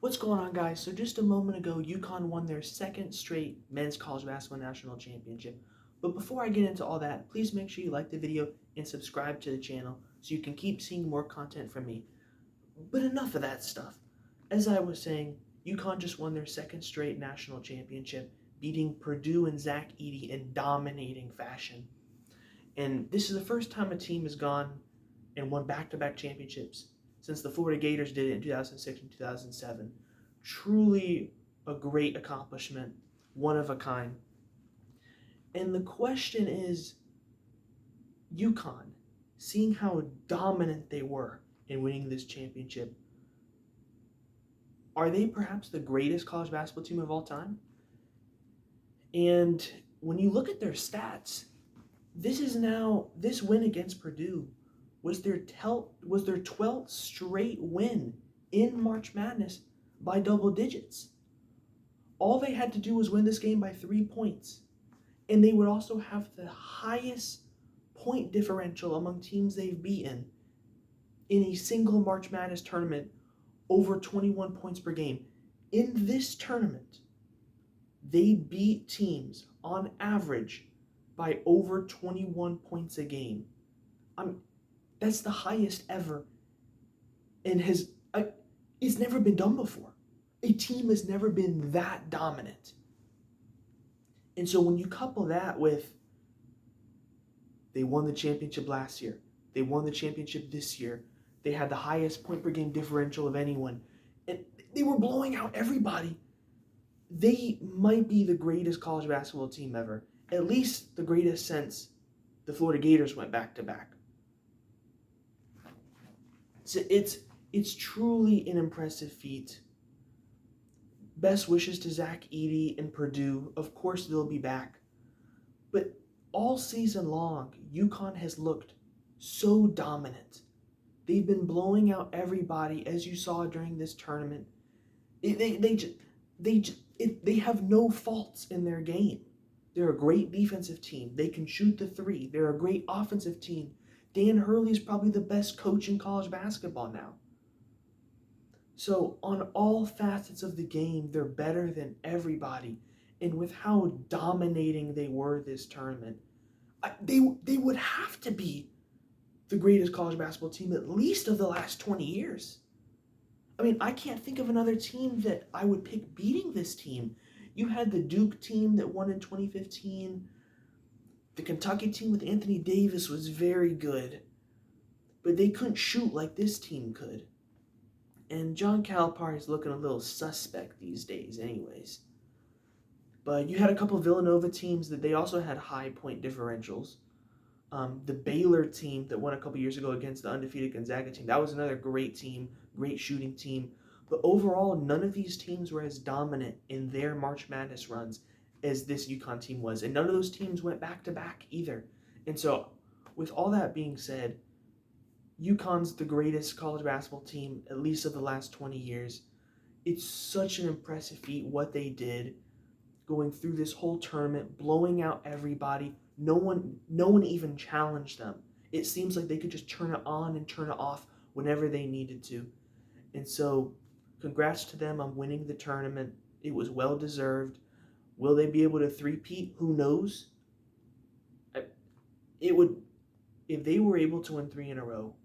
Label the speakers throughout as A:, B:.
A: What's going on, guys? So just a moment ago, UConn won their second straight men's college basketball national championship. But before I get into all that, please make sure you like the video and subscribe to the channel so you can keep seeing more content from me. But enough of that stuff. As I was saying, UConn just won their second straight national championship, beating Purdue and Zach Edey in dominating fashion. And this is the first time a team has gone and won back-to-back championships since the Florida Gators did it in 2006 and 2007. Truly a great accomplishment, one of a kind. And the question is, UConn, seeing how dominant they were in winning this championship, are they perhaps the greatest college basketball team of all time? And when you look at their stats, this win against Purdue was their 12th straight win in March Madness by double digits. All they had to do was win this game by 3 points, and they would also have the highest point differential among teams they've beaten in a single March Madness tournament, over 21 points per game. In this tournament, they beat teams on average by over 21 points a game. That's the highest ever, and it's never been done before. A team has never been that dominant. And so when you couple that with they won the championship last year, they won the championship this year, they had the highest point per game differential of anyone, and they were blowing out everybody. They might be the greatest college basketball team ever, at least the greatest since the Florida Gators went back to back. So it's truly an impressive feat. Best wishes to Zach Edey and Purdue. Of course, they'll be back. But all season long, UConn has looked so dominant. They've been blowing out everybody, as you saw during this tournament. They have no faults in their game. They're a great defensive team. They can shoot the three. They're a great offensive team. Dan Hurley is probably the best coach in college basketball now. So on all facets of the game, they're better than everybody. And with how dominating they were this tournament, they would have to be the greatest college basketball team, at least of the last 20 years. I mean, I can't think of another team that I would pick beating this team. You had the Duke team that won in 2015. The Kentucky team with Anthony Davis was very good, but they couldn't shoot like this team could. And John Calipari is looking a little suspect these days anyways. But you had a couple of Villanova teams that they also had high point differentials. The Baylor team that won a couple years ago against the undefeated Gonzaga team, that was another great team, great shooting team. But overall, none of these teams were as dominant in their March Madness runs as this UConn team was. And none of those teams went back-to-back either. And so, with all that being said, UConn's the greatest college basketball team, at least of the last 20 years. It's such an impressive feat what they did, going through this whole tournament, blowing out everybody. No one even challenged them. It seems like they could just turn it on and turn it off whenever they needed to. And so, congrats to them on winning the tournament. It was well-deserved. Will they be able to three-peat? Who knows? If they were able to win 3 in a row,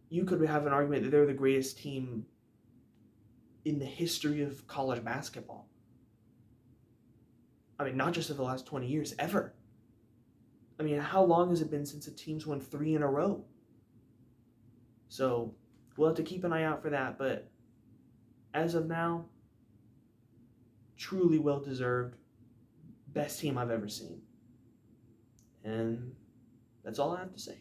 A: you could have an argument that they're the greatest team in the history of college basketball. I mean, not just of the last 20 years, ever. I mean, how long has it been since a team's won 3 in a row? So, we'll have to keep an eye out for that, but as of now, truly well-deserved, best team I've ever seen. And that's all I have to say.